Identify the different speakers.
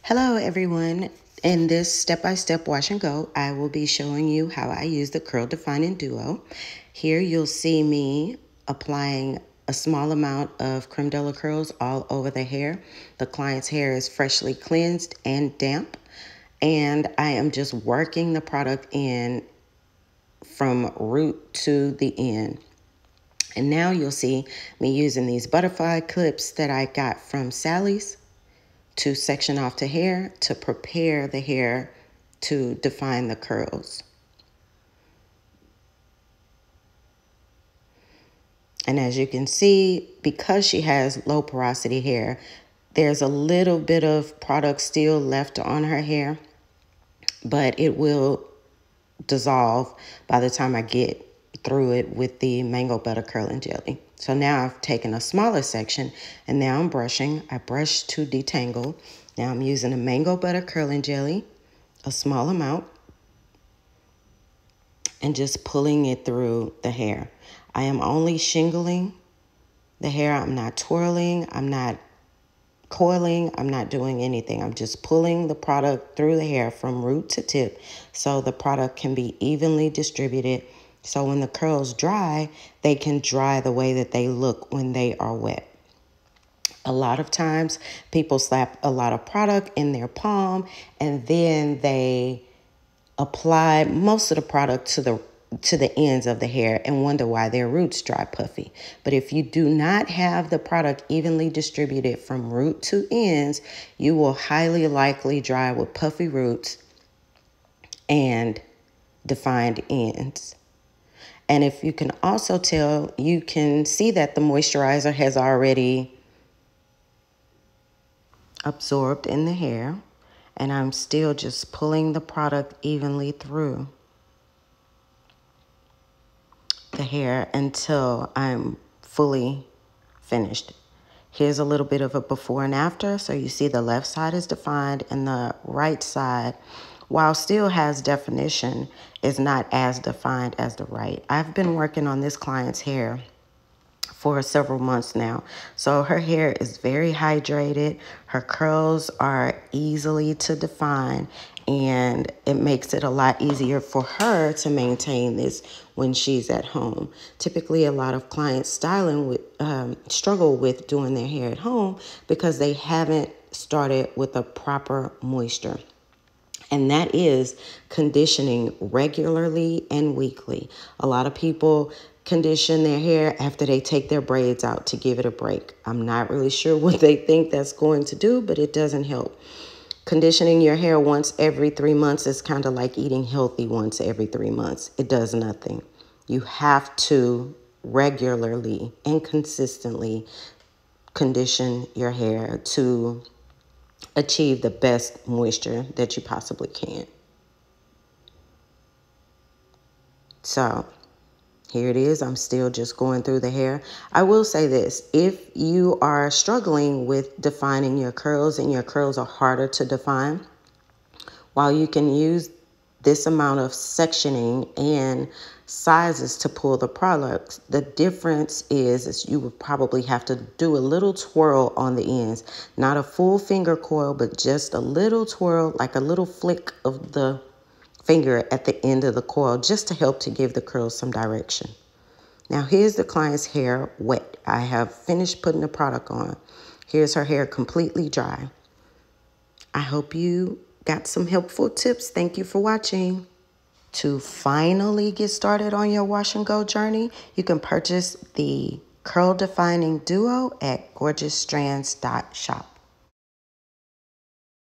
Speaker 1: Hello everyone. In this step-by-step wash and go, I will be showing you how I use the Curl Defining Duo. Here you'll see me applying a small amount of creme de la curls all over the hair. The client's hair is freshly cleansed and damp, and I am just working the product in from root to the end. And now you'll see me using these butterfly clips that I got from Sally's to section off the hair to prepare the hair to define the curls. And as you can see, because she has low porosity hair, there's a little bit of product still left on her hair, but it will dissolve by the time I get through it with the mango butter curling jelly. So now I've taken a smaller section and now I'm brushing. I brush to detangle. Now I'm using a mango butter curling jelly, a small amount, and just pulling it through the hair. I am only shingling the hair. I'm not twirling. I'm not coiling. I'm not doing anything. I'm just pulling the product through the hair from root to tip so the product can be evenly distributed. So when the curls dry, they can dry the way that they look when they are wet. A lot of times people slap a lot of product in their palm and then they apply most of the product to the ends of the hair and wonder why their roots dry puffy. But if you do not have the product evenly distributed from root to ends, you will highly likely dry with puffy roots and defined ends. And if you can also tell, you can see that the moisturizer has already absorbed in the hair, and I'm still just pulling the product evenly through the hair until I'm fully finished. Here's a little bit of a before and after. So you see the left side is defined and the right side, while still has definition, is not as defined as the right. I've been working on this client's hair for several months now. So her hair is very hydrated. Her curls are easily to define, and it makes it a lot easier for her to maintain this when she's at home. Typically, a lot of clients struggle with doing their hair at home because they haven't started with a proper moisture. And that is conditioning regularly and weekly. A lot of people condition their hair after they take their braids out to give it a break. I'm not really sure what they think that's going to do, but it doesn't help. Conditioning your hair once every 3 months is kind of like eating healthy once every 3 months. It does nothing. You have to regularly and consistently condition your hair to achieve the best moisture that you possibly can. So here it is. I'm still just going through the hair. I will say this. If you are struggling with defining your curls and your curls are harder to define, while you can use this amount of sectioning and sizes to pull the products, the difference is you would probably have to do a little twirl on the ends. Not a full finger coil, but just a little twirl, like a little flick of the finger at the end of the coil, just to help to give the curls some direction. Now here's the client's hair wet. I have finished putting the product on. Here's her hair completely dry. I hope you got some helpful tips. Thank you for watching. To finally get started on your wash and go journey, you can purchase the Curl Defining Duo at gorgeousstrands.shop.